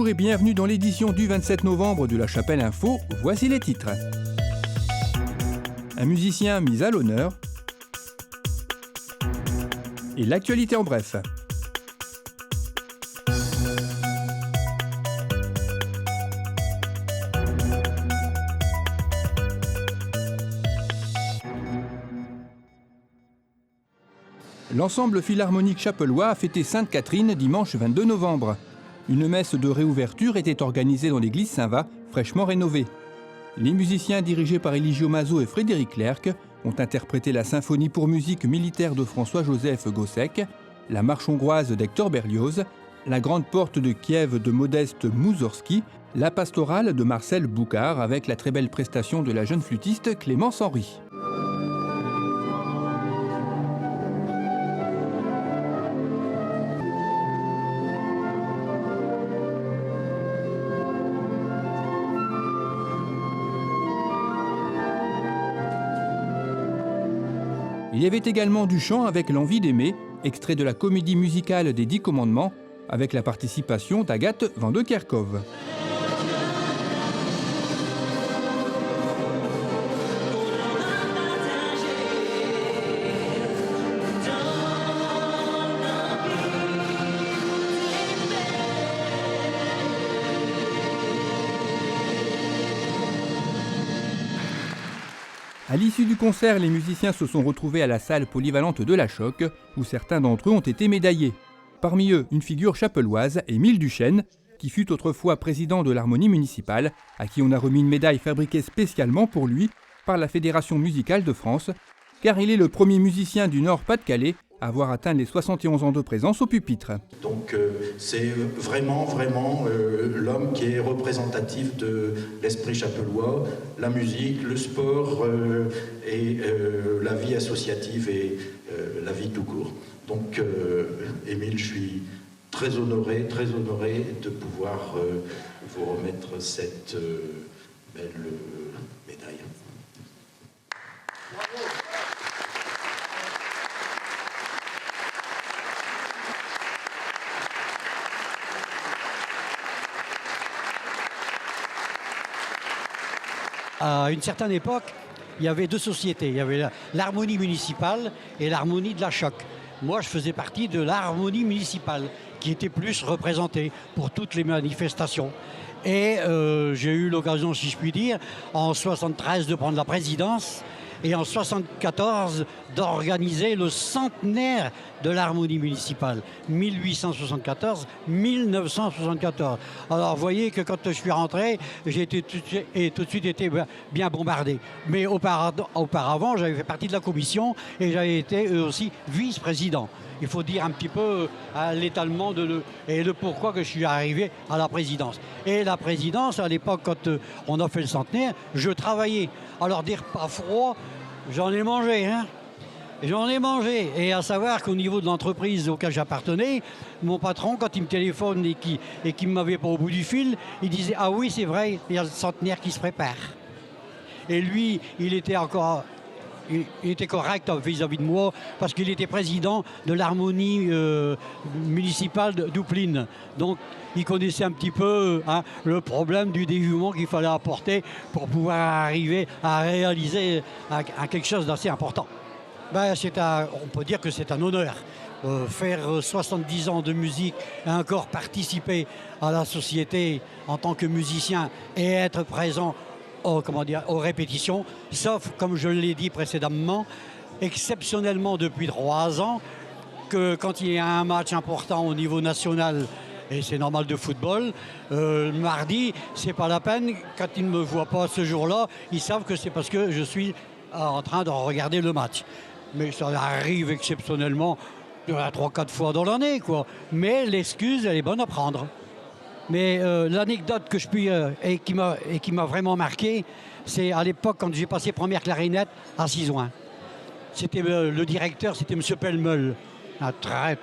Bonjour et bienvenue dans l'édition du 27 novembre de La Chapelle Info. Voici les titres. Un musicien mis à l'honneur. Et l'actualité en bref. L'ensemble philharmonique chapellois a fêté Sainte-Catherine dimanche 22 novembre. Une messe de réouverture était organisée dans l'église Saint-Va, fraîchement rénovée. Les musiciens dirigés par Eligio Mazo et Frédéric Lerck ont interprété la symphonie pour musique militaire de François-Joseph Gossec, la marche hongroise d'Hector Berlioz, la grande porte de Kiev de Modeste Moussorski, la pastorale de Marcel Boucard avec la très belle prestation de la jeune flûtiste Clémence Henry. Il y avait également du chant avec l'envie d'aimer, extrait de la comédie musicale des 10 commandements, avec la participation d'Agathe Van de Kerkhove. À l'issue du concert, les musiciens se sont retrouvés à la salle polyvalente de la Choc, où certains d'entre eux ont été médaillés. Parmi eux, une figure chapelloise, Émile Duchesne, qui fut autrefois président de l'Harmonie municipale, à qui on a remis une médaille fabriquée spécialement pour lui par la Fédération musicale de France, car il est le premier musicien du Nord-Pas-de-Calais à avoir atteint les 71 ans de présence au pupitre. Donc c'est vraiment l'homme qui est représentatif de l'esprit chapellois, la musique, le sport et la vie associative et la vie tout court. Donc Émile, je suis très honoré de pouvoir vous remettre cette belle médaille. Bravo. À une certaine époque, il y avait deux sociétés. Il y avait l'harmonie municipale et l'harmonie de la Choc. Moi, je faisais partie de l'harmonie municipale, qui était plus représentée pour toutes les manifestations. Et j'ai eu l'occasion, si je puis dire, en 73 de prendre la présidence et en 74 d'organiser le centenaire de l'harmonie municipale, 1874-1974. Alors vous voyez que quand je suis rentré, j'ai tout de suite été bien bombardé. Mais auparavant, j'avais fait partie de la commission et j'avais été aussi vice-président. Il faut dire un petit peu l'étalement et le pourquoi que je suis arrivé à la présidence. Et la présidence, à l'époque, quand on a fait le centenaire, je travaillais. Alors dire pas froid, j'en ai mangé, hein. J'en ai mangé. Et à savoir qu'au niveau de l'entreprise auquel j'appartenais, mon patron, quand il me téléphone et qui ne m'avait pas au bout du fil, il disait « Ah oui, c'est vrai, il y a le centenaire qui se prépare ». Et lui, il était correct vis-à-vis de moi parce qu'il était président de l'harmonie municipale d'Oupline. Donc, il connaissait un petit peu le problème du dévouement qu'il fallait apporter pour pouvoir arriver à réaliser quelque chose d'assez important. On peut dire que c'est un honneur. Faire 70 ans de musique et encore participer à la société en tant que musicien et être présent aux répétitions, sauf, comme je l'ai dit précédemment, exceptionnellement depuis 3 ans, que quand il y a un match important au niveau national, et c'est normal de football, mardi, c'est pas la peine, quand ils ne me voient pas ce jour-là, ils savent que c'est parce que je suis en train de regarder le match. Mais ça arrive exceptionnellement 3-4 fois dans l'année, quoi. Mais l'excuse, elle est bonne à prendre. Mais l'anecdote que je puis et qui m'a vraiment marqué, c'est à l'époque quand j'ai passé première clarinette à Sizouin. C'était le directeur, c'était M. Pelmeul, un très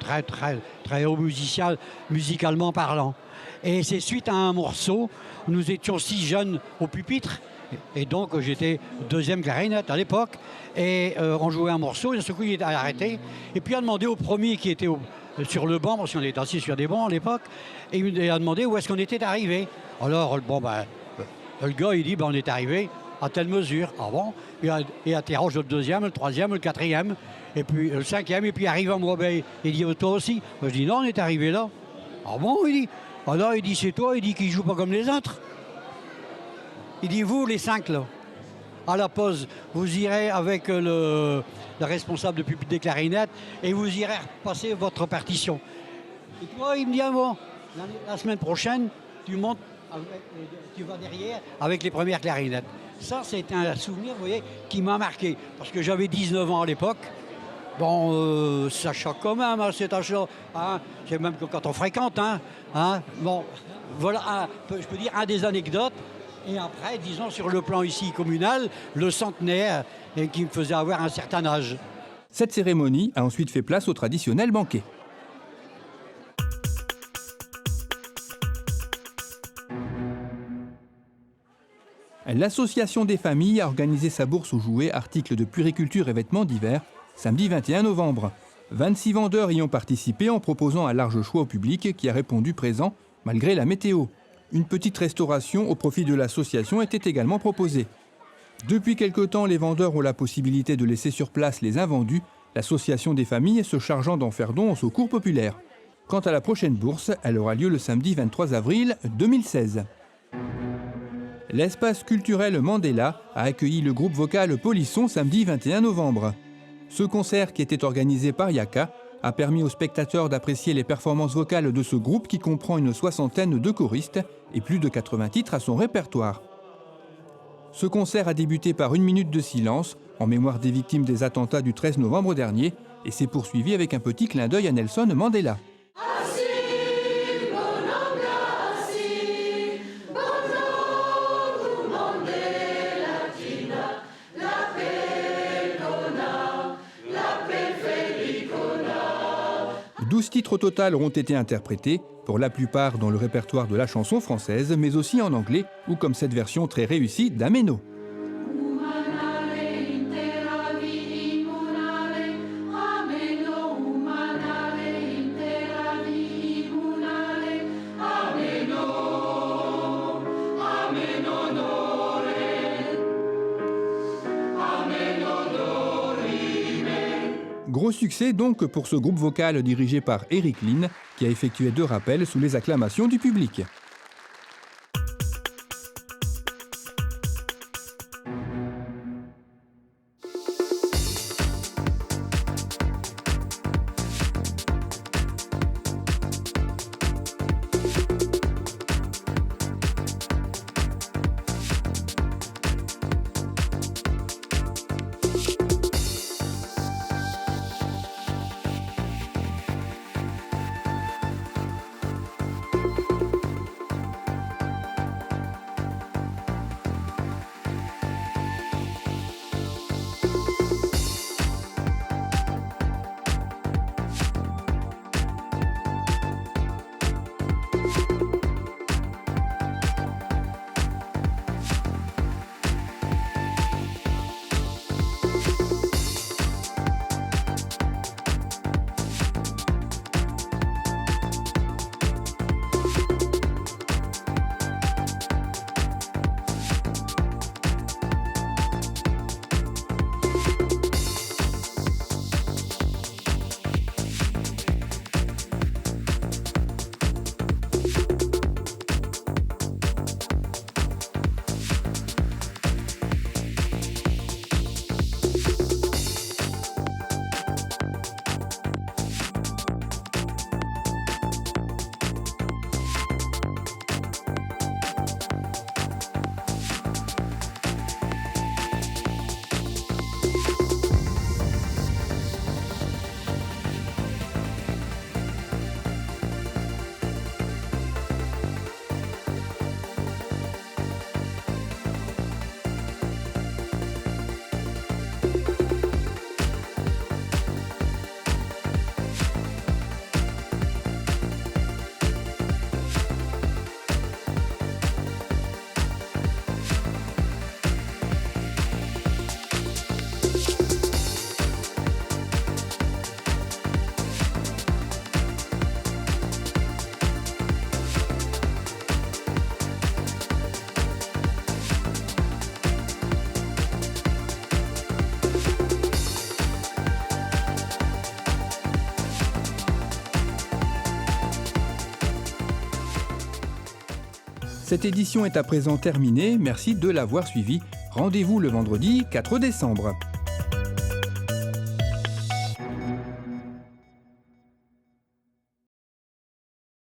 haut musicien, musicalement parlant. Et c'est suite à un morceau, nous étions 6 jeunes au pupitre, et donc j'étais deuxième clarinette à l'époque, et on jouait un morceau, et d'un seul coup il a arrêté, et puis il a demandé au premier qui était sur le banc, parce qu'on était assis sur des bancs à l'époque, et il a demandé où est-ce qu'on était arrivé. Alors, le gars, il dit, on est arrivé à telle mesure. Ah bon? Il interroge le deuxième, le troisième, le quatrième, et puis le cinquième, et puis arrive à moi, il dit, toi aussi? Je dis, non, on est arrivé là. Ah bon? Il dit. Alors, il dit, c'est toi? Il dit qu'il joue pas comme les autres. Il dit, vous, les 5, là, à la pause, vous irez avec le responsable de pupitre des clarinettes et vous irez repasser votre partition. Et toi, il me dit, bon, la semaine prochaine, tu montes, tu vas derrière avec les premières clarinettes. Ça, c'est un souvenir, vous voyez, qui m'a marqué. Parce que j'avais 19 ans à l'époque. Bon, ça choque quand même, hein, cet âge-là. Hein, c'est même que quand on fréquente. Bon, voilà, je peux dire, un des anecdotes. Et après, disons, sur le plan ici communal, le centenaire qui me faisait avoir un certain âge. Cette cérémonie a ensuite fait place au traditionnel banquet. L'association des familles a organisé sa bourse aux jouets, articles de puériculture et vêtements d'hiver, samedi 21 novembre. 26 vendeurs y ont participé en proposant un large choix au public qui a répondu présent malgré la météo. Une petite restauration au profit de l'association était également proposée. Depuis quelque temps, les vendeurs ont la possibilité de laisser sur place les invendus, l'association des familles se chargeant d'en faire don au secours populaire. Quant à la prochaine bourse, elle aura lieu le samedi 23 avril 2016. L'espace culturel Mandela a accueilli le groupe vocal Polisson samedi 21 novembre. Ce concert, qui était organisé par Yaka, a permis aux spectateurs d'apprécier les performances vocales de ce groupe qui comprend une soixantaine de choristes et plus de 80 titres à son répertoire. Ce concert a débuté par 1 minute de silence en mémoire des victimes des attentats du 13 novembre dernier et s'est poursuivi avec un petit clin d'œil à Nelson Mandela. Douze titres au total auront été interprétés, pour la plupart dans le répertoire de la chanson française, mais aussi en anglais, ou comme cette version très réussie d'Ameno. Gros succès donc pour ce groupe vocal dirigé par Eric Lin, qui a effectué 2 rappels sous les acclamations du public. Cette édition est à présent terminée, merci de l'avoir suivie. Rendez-vous le vendredi 4 décembre.